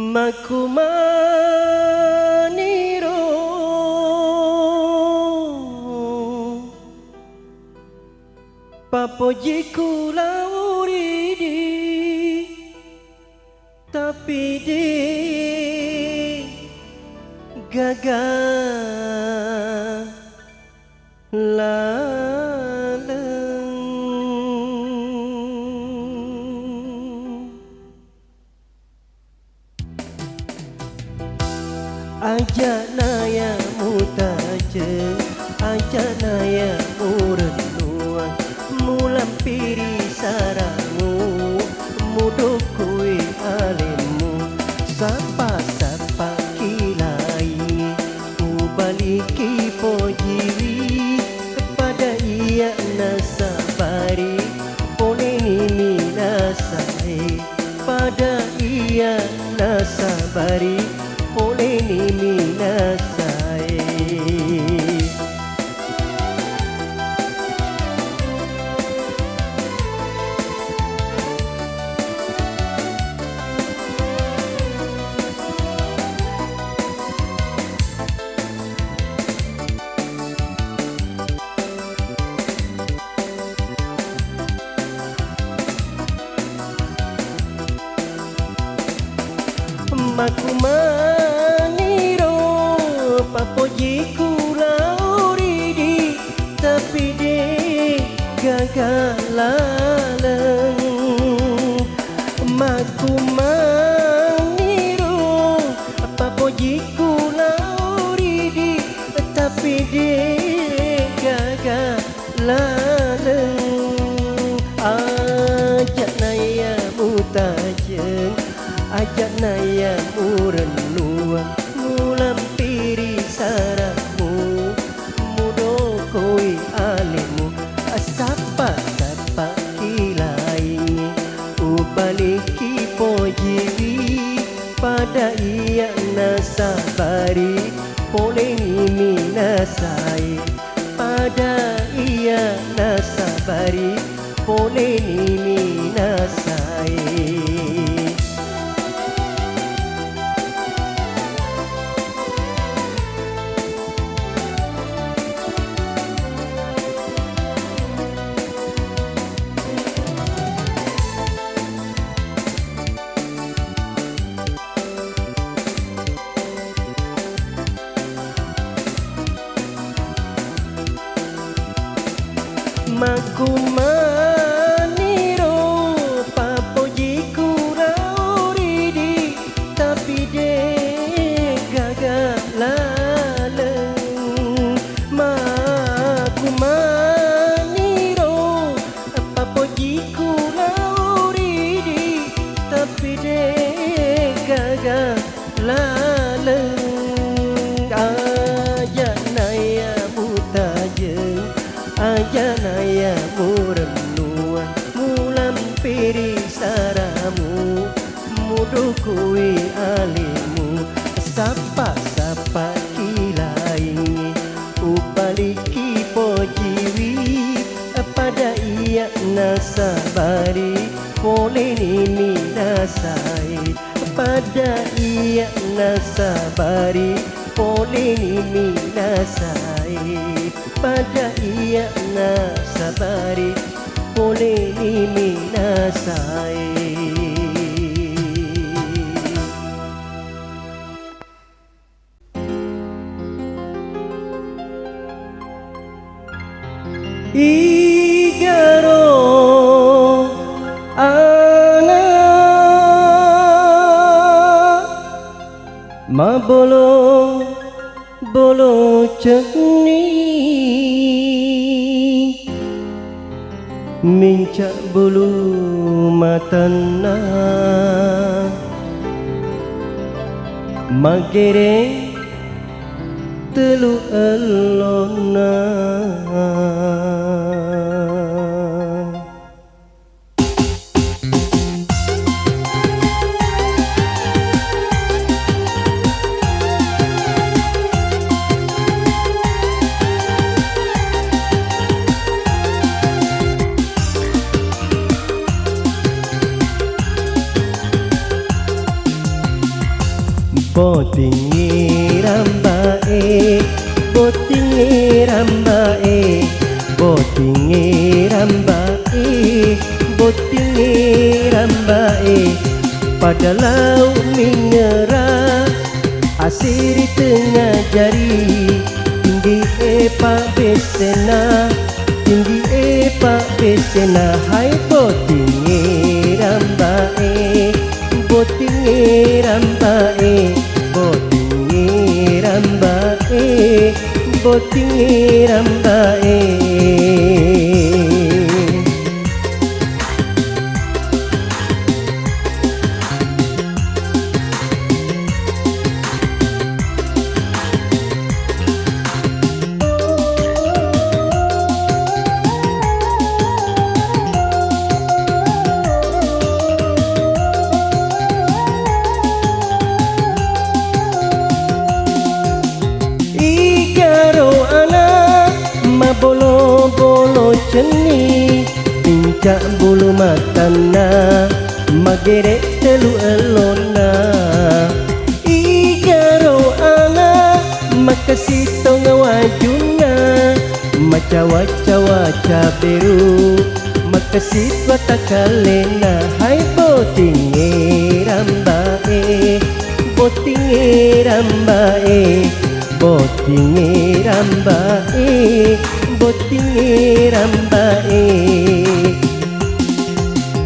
Makumaniro papojiku lauridi tapi di gagal laleng ajak naya mutaje ajak naya murenduang mulampiri saramu mudukui alimu sapa-sapa kilai ubaliki pojiwi pada ia nasabari poneni nasai pada ia nasabari poneni nasai Makumaniro papojiku lauridi tapi de gagal laleng Makumaniro papojiku lauridi tapi de gagal laleng ajak naya mutajeng ajak naya murenua mulampiri saramu mudokoi alimu sapa-sapa kilai ubaliki pojiwi pada ia nasabari poneni nasai pada ia nasabari poneni nasai Makumaniro papojiku lauridi tapi de gagal laleng Makumaniro papojiku lauridi tapi de gagal laleng ajak naya mutajeng ajak naya murenua mulampiri saramu mudukui alimu sapa-sapa kilai ubaliki pojiwi pada ia nasabari poneni nasai pada ia nasabari poneni nasai pada ia nasabari poneni nasai igaro ana mabolo bolo ceni mincak bulu matana magere telu elona botingi rambae, botingi rambae, botingi rambae, botingi rambae. Pada laut mineral asir di tengah jari, tinggi Pak Besena, tinggi Pak Besena. Hai botingi rambae, botingi rambae, botingi rambae, botingi rambae. Bolo-bolo ceni, pincak bulu matana, magerek telu elona. Igaro ana, makasito ngawajuna, macawa-cawa biru, makasitwa takalena. Hai botingi rambae, botingi rambae, botingi rambae, botingi rambae.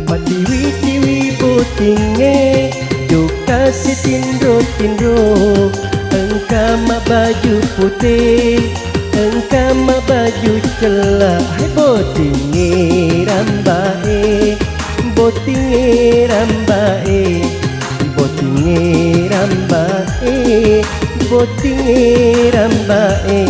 Patiwi-tiwi botingi, juga si tindro-tindro. Engkau mak baju putih, engkau mak baju celah. Hai botingi rambae, botingi rambae, botingi rambae, botingi rambae.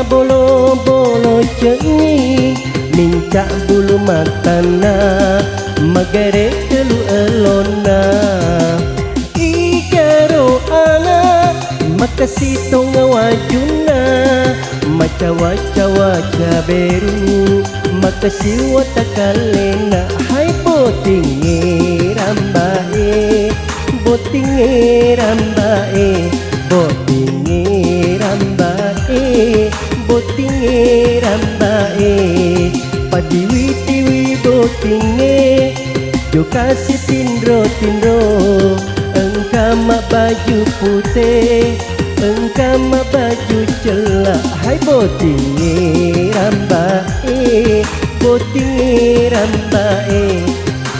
Bolo-bolo ceni, mincak bulu matana, magerek telu elona. Igaro ana, makasito ngawajuna, macawa-cawa beru, makasiwa takalena. Hai botingi rambae, botingi rambae, botingi rambae, botingi rambae. Patiwi-tiwi botingi, juga si tindro-tindro. Engkau mak baju putih, engkau mak baju celah. Hai botingi rambae, botingi rambae,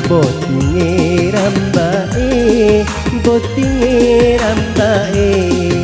botingi rambae, botingi rambae.